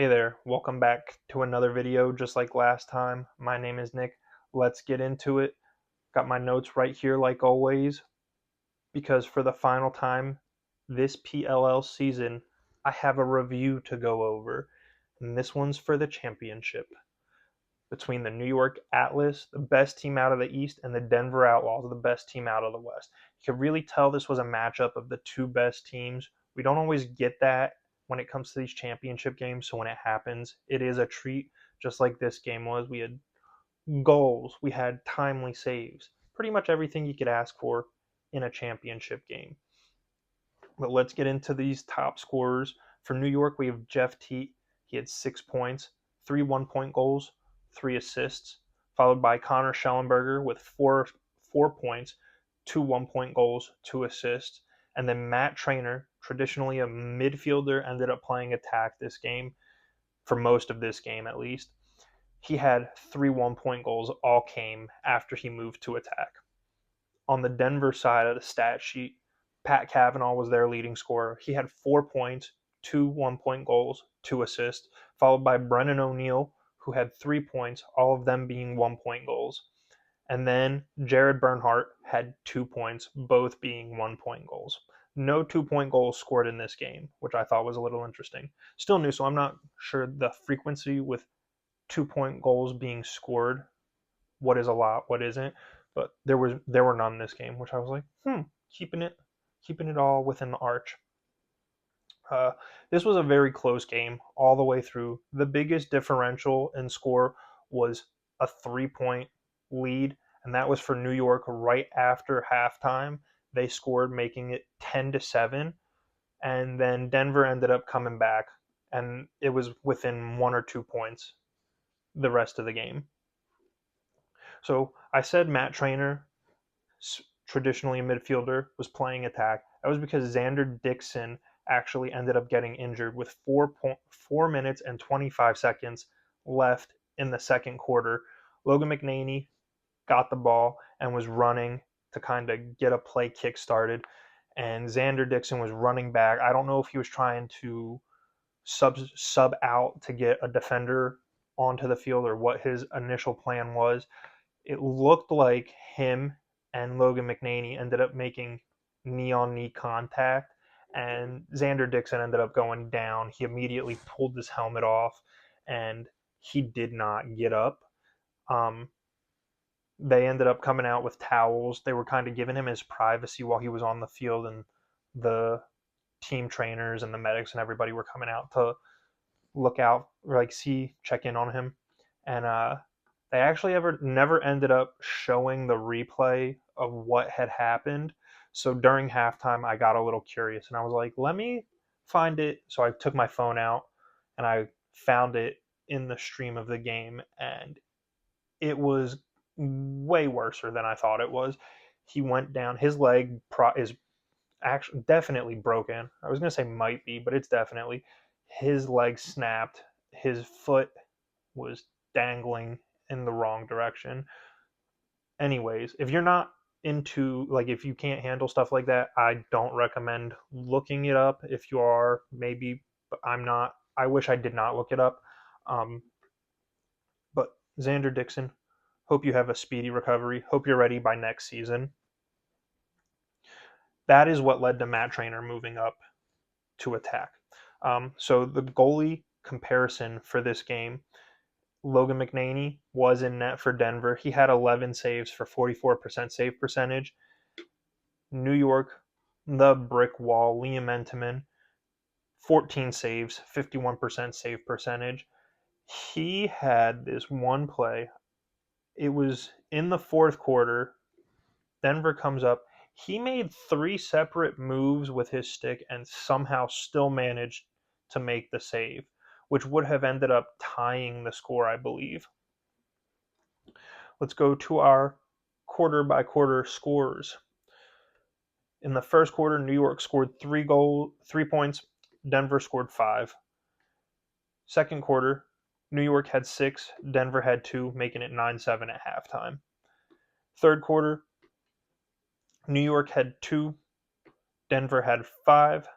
Hey there, welcome back to another video just like last time. My name is Nick. Let's get into it. Got my notes right here like always because for the final time this PLL season, I have a review to go over. And this one's for the championship between the New York Atlas, the best team out of the East, and the Denver Outlaws, the best team out of the West. You could really tell this was a matchup of the two best teams. We don't always get that when it comes to these championship games, so when it happens, it is a treat, just like this game was. We had goals, we had timely saves, pretty much everything you could ask for in a championship game. But let's get into these top scorers. For New York, we have Jeff Teat. He had 6 points, three 1 point goals, three assists, followed by Connor Schellenberger with four points, two 1 point goals, two assists. And then Matt Trainer, traditionally a midfielder, ended up playing attack this game, for most of this game at least. He had three 1 point goals, all came after he moved to attack. On the Denver side of the stat sheet, Pat Cavanaugh was their leading scorer. He had 4 points, two 1 point goals, two assists, followed by Brennan O'Neill, who had 3 points, all of them being 1 point goals. And then Jared Bernhardt had 2 points, both being 1 point goals. No 2 point goals scored in this game, which I thought was a little interesting. Still new, so I'm not sure the frequency with 2 point goals being scored, what is a lot, what isn't. But there were none this game, which I was like, keeping it all within the arch. Uh, this was a very close game all the way through. The biggest differential in score was a 3 point lead, and that was for New York right after halftime. They scored, making it 10-7, and then Denver ended up coming back, and it was within 1 or 2 points the rest of the game. So I said Matt Trainer, traditionally a midfielder, was playing attack. That was because Xander Dixon actually ended up getting injured with 4 minutes and 25 seconds left in the second quarter. Logan McNaney got the ball and was running to kind of get a play kick started, and Xander Dixon was running back. I don't know if he was trying to sub out to get a defender onto the field or what his initial plan was. It looked like him and Logan McNaney ended up making knee-on-knee contact, and Xander Dixon ended up going down. He immediately pulled his helmet off, and he did not get up. They ended up coming out with towels. They were kind of giving him his privacy while he was on the field, and the team trainers and the medics and everybody were coming out to look out, like check in on him. And they actually never ended up showing the replay of what had happened. So during halftime, I got a little curious and I was like, let me find it. So I took my phone out and I found it in the stream of the game, and it was way worse than I thought it was. He went down. His leg is actually definitely broken. I was going to say might be, but it's definitely. His leg snapped. His foot was dangling in the wrong direction. Anyways, if you're not into, like, if you can't handle stuff like that, I don't recommend looking it up. If you are, maybe, but I'm not. I wish I did not look it up. But Xander Dixon, hope you have a speedy recovery. Hope you're ready by next season. That is what led to Matt Trainer moving up to attack. So the goalie comparison for this game, Logan McNaney was in net for Denver. He had 11 saves for 44% save percentage. New York, the brick wall, Liam Entenmann, 14 saves, 51% save percentage. He had this one play. It was in the fourth quarter. Denver comes up. He made three separate moves with his stick and somehow still managed to make the save, which would have ended up tying the score, I believe. Let's go to our quarter by quarter scores. In the first quarter, New York scored 3 points. Denver scored 5. Second quarter, New York had 6. Denver had 2, making it 9-7 at halftime. Third quarter, New York had 2. Denver had 5,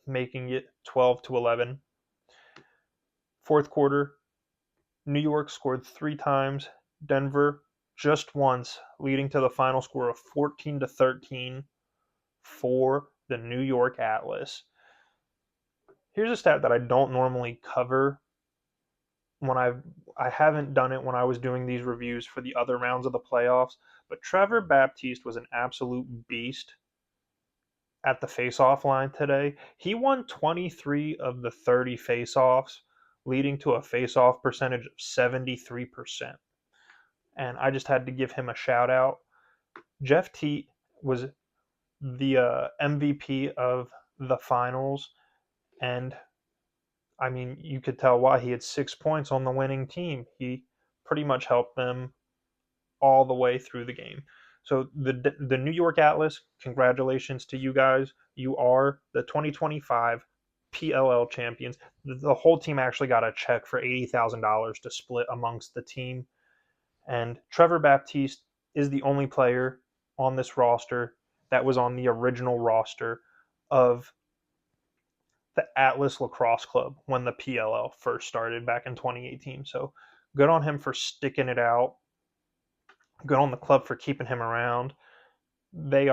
making it 12-11. Fourth quarter, New York scored 3 times, Denver just once, leading to the final score of 14-13 for the New York Atlas. Here's a stat that I don't normally cover when I haven't done it when I was doing these reviews for the other rounds of the playoffs, but Trevor Baptiste was an absolute beast at the face-off line today. He won 23 of the 30 face-offs, leading to a face-off percentage of 73%. And I just had to give him a shout out. Jeff Teat was the MVP of the finals, and I mean, you could tell why. He had 6 points on the winning team. He pretty much helped them all the way through the game. So the New York Atlas, congratulations to you guys. You are the 2025 PLL champions. The whole team actually got a check for $80,000 to split amongst the team. And Trevor Baptiste is the only player on this roster that was on the original roster of the Atlas Lacrosse Club when the PLL first started back in 2018. So good on him for sticking it out. Good on the club for keeping him around. This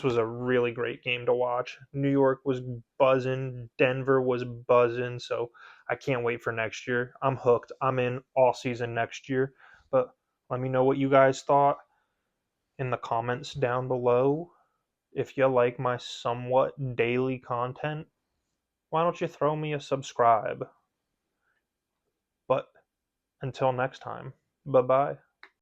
was a really great game to watch. New York was buzzing. Denver was buzzing. So I can't wait for next year. I'm hooked. I'm in all season next year. But let me know what you guys thought in the comments down below. If you like my somewhat daily content, why don't you throw me a subscribe? But until next time, bye-bye.